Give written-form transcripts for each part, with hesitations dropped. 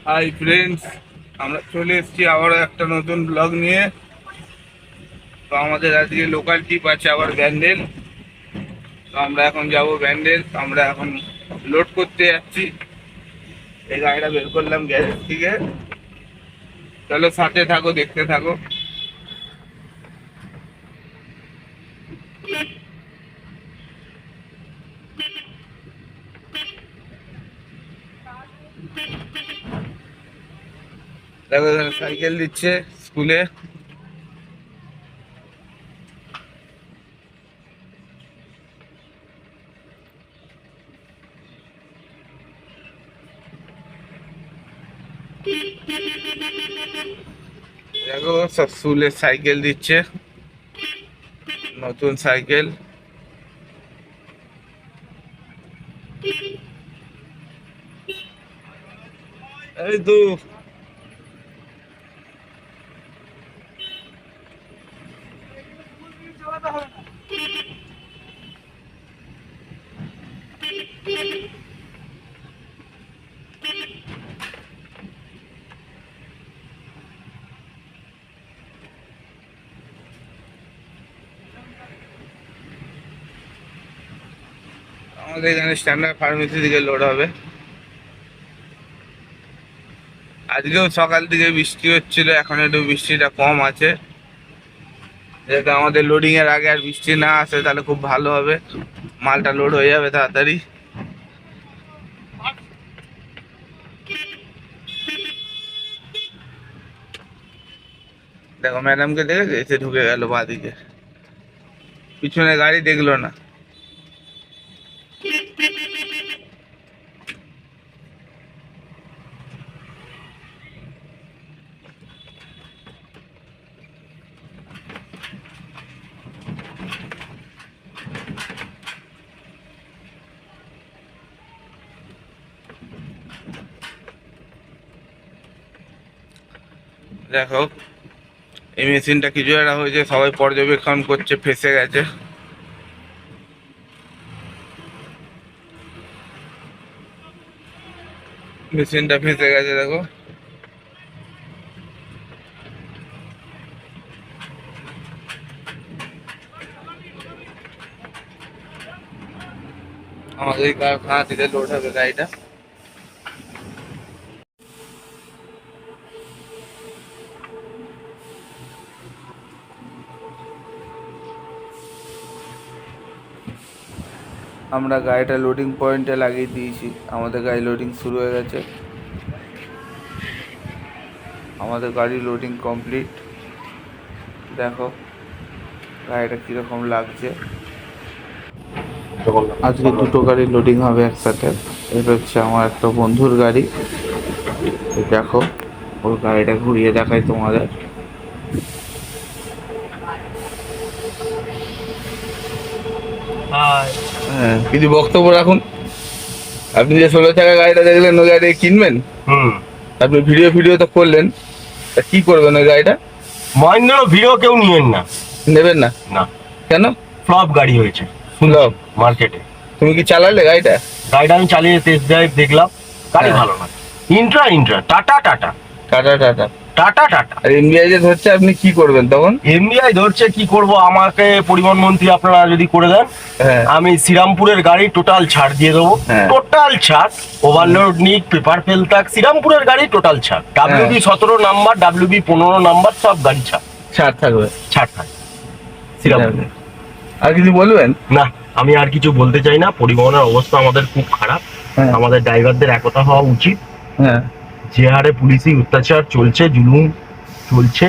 Hi friends, আমরা চলে এসেছি আবারও একটা নতুন ব্লগ নিয়ে। তো আমাদের আজকে লোকাল ট্রিপ আছে আবার ব্যান্ডেল। তো আমরা এখন যাব ব্যান্ডেল। আমরা এখন লোড করতে যাচ্ছি। এই গাড়িটা বের করলাম গ্যারেজ থেকে। চলো সাথে থাকো, দেখতে থাকো। দেখো এখানে সাইকেল দিচ্ছে স্কুলে। দেখো সব স্কুলে সাইকেল দিচ্ছে, নতুন সাইকেল। এই তো আমাদের এখানে স্ট্যান্ডার্ড ফার্মেসি থেকে লোড হবে। আজকেও সকাল থেকে বৃষ্টি হচ্ছিল, এখন একটু বৃষ্টিটা কম আছে। যাতে আমাদের লোডিং এর আগে আর বৃষ্টি না আসে তাহলে খুব ভালো হবে, মালটা লোড হয়ে যাবে তাড়াতাড়ি। দেখো ম্যাডামকে দেখেছে, এসে ঢুকে গেল বাঁদিকে, পিছনে গাড়ি দেখলো না। দেখো এই মেশিনটা কিছু একটা হয়েছে, সবাই পর্যবেক্ষণ করছে, ফেসে গেছে। মেশিনটা ফেসে গেছে দেখো। আমাদের এই কারখানা থেকে লোড হবে গাড়িটা। আমরা গাড়িটা লোডিং পয়েন্টে লাগিয়ে দিয়েছি, আমাদের গাড়ি লোডিং শুরু হয়ে গেছে। আমাদের গাড়ি লোডিং কমপ্লিট। দেখো গাড়িটা কীরকম লাগছে। আজকে দুটো গাড়ি লোডিং হবে একসাথে। এটা হচ্ছে আমার একটা বন্ধুর গাড়ি। দেখো ওর গাড়িটা ঘুরিয়ে দেখাই তোমাদের। হ্যাঁ, কিছু বক্তব্য রাখুন। আপনি যে 16 টাকা গাড়িটা দেখলেন, ওই গাড়ি কিনবেন? আপনি ভিডিও তো করলেন, তা কি করবেন ওই গাড়িটা? মহেন্দ্র ভিডিও কেউ নিয়েন না, নেবেন না? না। কেন? ফ্লপ গাড়ি হয়েছে ফ্লপ মার্কেটে। তুমি কি চালালে গাড়িটা? গাড়িটা আমি চালিয়ে টেস্ট ড্রাইভ দেখলাম, গাড়ি হ্যাঁ। ভালো না। ইন্ট্রা টাটা টাটা টাটা টাটা টাটা টাটা। আর এমবিআই যে ধরছে, আপনি কি করবেন তখন? এমবিআই ধরছে, কি করব? আমাকে পরিবহন মন্ত্রী আপনারা যদি করে দেন, হ্যাঁ, আমি শ্রীরামপুরের গাড়ি টোটাল ছাড় দিয়ে দেবো। হ্যাঁ। টোটাল ছাড়, ওভারলোড নিক, পেপার ফেল থাক, শ্রীরামপুরের গাড়ি টোটাল ছাড়। ডাব্লিউবি 17 নাম্বার, ডাব্লিউবি 15 নাম্বার, সব গাড়ি ছাড়। ছাড় থাকবে, ছাড় থাকে শ্রীরামপুরে। আর কিছু বলবেন? না, আমি আর কিছু বলতে চাই না। পরিবহনের অবস্থা আমাদের খুব খারাপ। হ্যাঁ। আমাদের ড্রাইভারদের একতা হওয়া উচিত। হ্যাঁ, যে হারে পুলিশি অত্যাচার চলছে, জুলুম চলছে,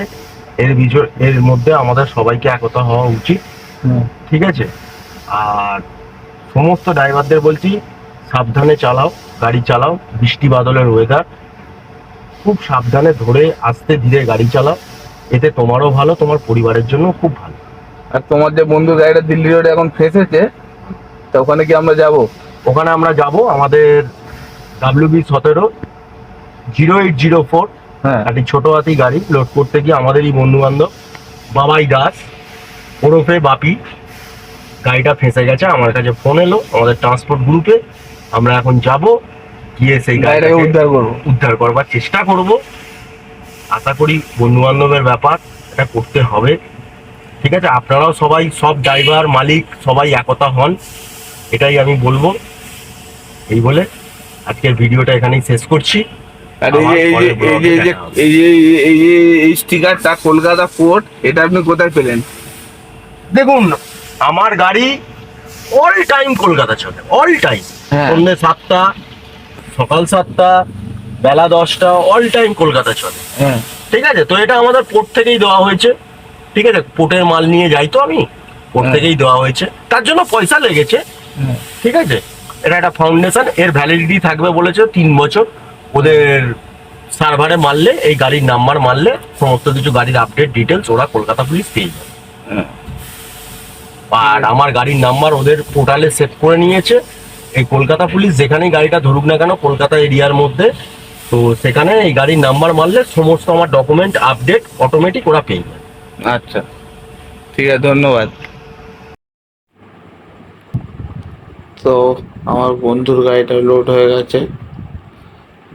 এর মধ্যে আমাদের সবাইকে একতা হওয়া উচিত। ঠিক আছে? আর সমস্ত ড্রাইভারদের বলছি, সাবধানে চালাও, গাড়ি চালাও। বৃষ্টি বাদলের ওয়েদার, খুব সাবধানে ধরে আস্তে ধীরে গাড়ি চালাও। এতে তোমারও ভালো, তোমার পরিবারের জন্য খুব ভালো। আর তোমার যে বন্ধু গাড়িটা দিল্লি রোডে এখন ফেসেছে, তা ওখানে কি আমরা যাব? ওখানে আমরা যাব। আমাদের ডাব্লিউবি 17 0804 হ্যাঁ, একটি ছোট হাতি গাড়ি লোড করতে গিয়ে আমাদেরই বন্ধু বান্ধব বাবাই দাস ওরফে বাপি গাড়িটা ফেঁসে গেছে। আমার কাছে ফোন এলো আমাদের ট্রান্সপোর্ট গ্রুপে। আমরা এখন যাব গিয়ে সেই গাড়িটাকে গাড়িটাকে উদ্ধার করবো। উদ্ধার করবার চেষ্টা করব। আশা করি বন্ধু বান্ধবের ব্যাপার, এটা করতে হবে। ঠিক আছে, আপনারাও সবাই, সব ড্রাইভার মালিক সবাই একতা হন, এটাই আমি বলবো। এই বলে আজকের ভিডিওটা এখানেই শেষ করছি। আর আবার পরের ব্লগে দেখা হবে। এই স্টিকারটা কলকাতা পোর্ট, এটা আপনি কোথায় পেলেন? দেখুন, আমার গাড়ি অল টাইম কলকাতা চলে, অল টাইম। হ্যাঁ। সন্ধ্যে 7টা, সকাল 7টা, বেলা 10টা, অল টাইম কলকাতা চলে। হ্যাঁ। ঠিক আছে, তো এটা আমাদের পোর্ট থেকেই দেওয়া হয়েছে। ঠিক আছে, পোর্টের মাল নিয়ে যাই তো আমি, পোর্ট হ্যাঁ। থেকেই দেওয়া হয়েছে, তার জন্য পয়সা লেগেছে। হ্যাঁ। ঠিক আছে, এটা একটা ফাউন্ডেশন, এর ভ্যালিডিটি থাকবে বলেছে 3 বছর। ওদের সার্ভারে মারলে, এই গাড়ির নাম্বার মারলে সমস্ত কিছু গাড়ির আপডেট ডিটেলস ওরা কলকাতা পুলিশ পেয়ে যাবে। হ্যাঁ। আর আমার গাড়ির নাম্বার ওদের পোর্টালে সেভ করে নিয়েছে। এই কলকাতা পুলিশ যেখানেই গাড়িটা ধরুক না কেন কলকাতা এরিয়ার মধ্যে, তো সেখানে এই গাড়ির নাম্বার মারলে সমস্ত আমার ডকুমেন্ট আপডেট অটোমেটিক ওরা পেয়ে যাবে। আচ্ছা, ঠিক আছে, ধন্যবাদ। তো আমার বন্ধুর গাড়িটা লোড হয়ে গেছে,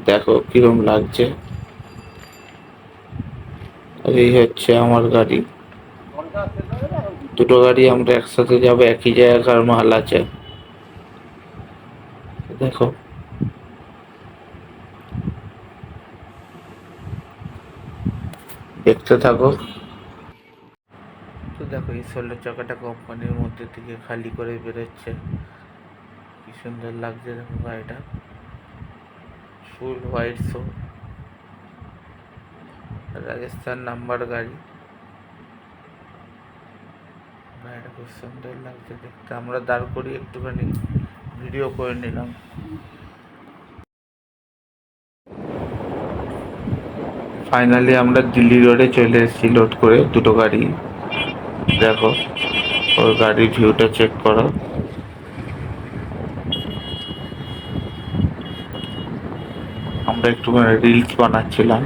দেখো কিরম লাগছে। আর এই হচ্ছে আমার গাড়ি, দুটো গাড়ি আমরা একসাথে যাবো, একই জায়গার মাল আছে, দেখো। দেখতে থাকো। তো দেখো, এই 16 চাকাটা কোম্পানির মধ্যে থেকে খালি করে বেরোচ্ছে, কি সুন্দর লাগছে দেখো গাড়িটা, ফুল হোয়াইট শো, রাজস্থান নাম্বার গাড়ি। গাড়িটা খুব সুন্দর লাগছে দেখতে। আমরা দাঁড় করিয়ে একটুখানি ভিডিও করে নিলাম। ফাইনালি আমরা দিল্লি রোডে চলে এসেছি লোড করে দুটো গাড়ি। দেখো, ওর গাড়ির ভিউটা চেক করো। আমরা একটুখানি রিলস বানাচ্ছিলাম।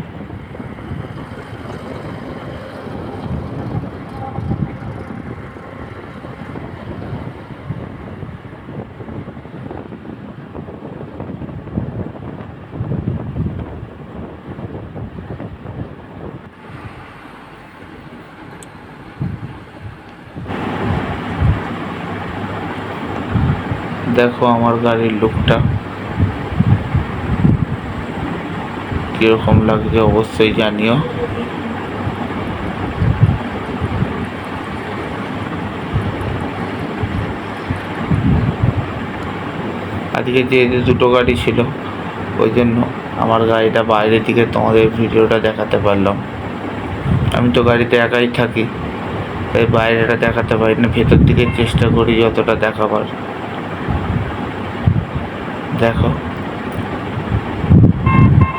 দেখো আমার গাড়ির লুকটা কিরকম লাগছে অবশ্যই জানিও। আজকে যে দুটো গাড়ি ছিল, ওই জন্য আমার গাড়িটা বাইরের দিকে তোমাদের ভিডিওটা দেখাতে পারলাম। আমি তো গাড়িতে একাই থাকি, তাই বাইরেটা দেখাতে পারি না, ভেতর দিকে চেষ্টা করি যতটা দেখাবার। দেখো,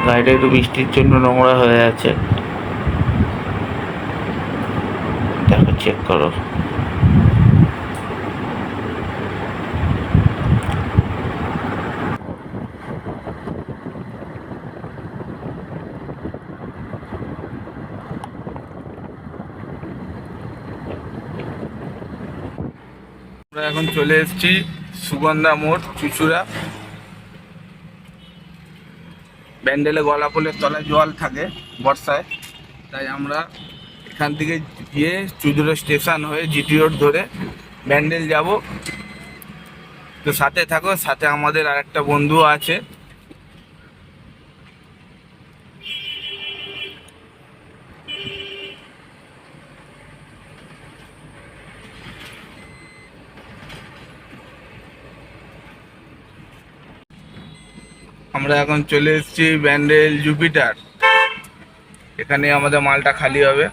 গাড়িটা একটু বৃষ্টির জন্য নোংরা হয়ে আছে, দেখো চেক করো। আমরা এখন চলে এসেছি সুগন্ধা মোড়, চুচুড়া। ব্যান্ডেলে গলা ফুলের তলায় জল থাকে বর্ষায়, তাই আমরা এখান থেকে গিয়ে চুচুড়া স্টেশন হয়ে জিটি রোড ধরে ব্যান্ডেল যাব। তো সাথে থাকো, সাথে আমাদের আর একটা বন্ধু আছে। আমরা এখন চলে এসেছি ব্যান্ডেল জুপিটার, এখানে আমাদের মালটা খালি হবে।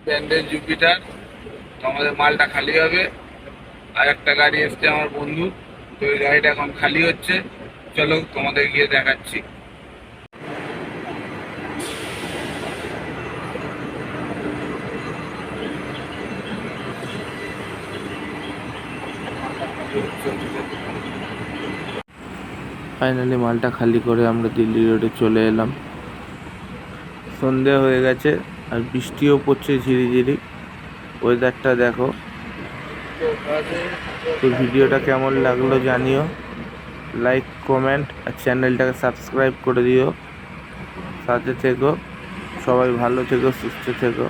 ব্যান্ডেল জুপিটার, তো আমাদের মালটা খালি হবে। আর একটা গাড়ি এসছে আমার বন্ধু, তো ওই গাড়িটা এখন খালি হচ্ছে। চলো তোমাদের গিয়ে দেখাচ্ছি। ফাইনালি মালটা খালি করে আমরা দিল্লি রোডে চলে এলাম। সন্ধে হয়ে গেছে আর বৃষ্টিও পড়ছে ঝিরিঝিরি। ওয়েদারটা দেখো। তো ভিডিওটা কেমন লাগলো জানিও, লাইক কমেন্ট আর চ্যানেলটাকে সাবস্ক্রাইব করে দিও। সাথে থেকো, সবাই ভালো থেকো, সুস্থ থেকো।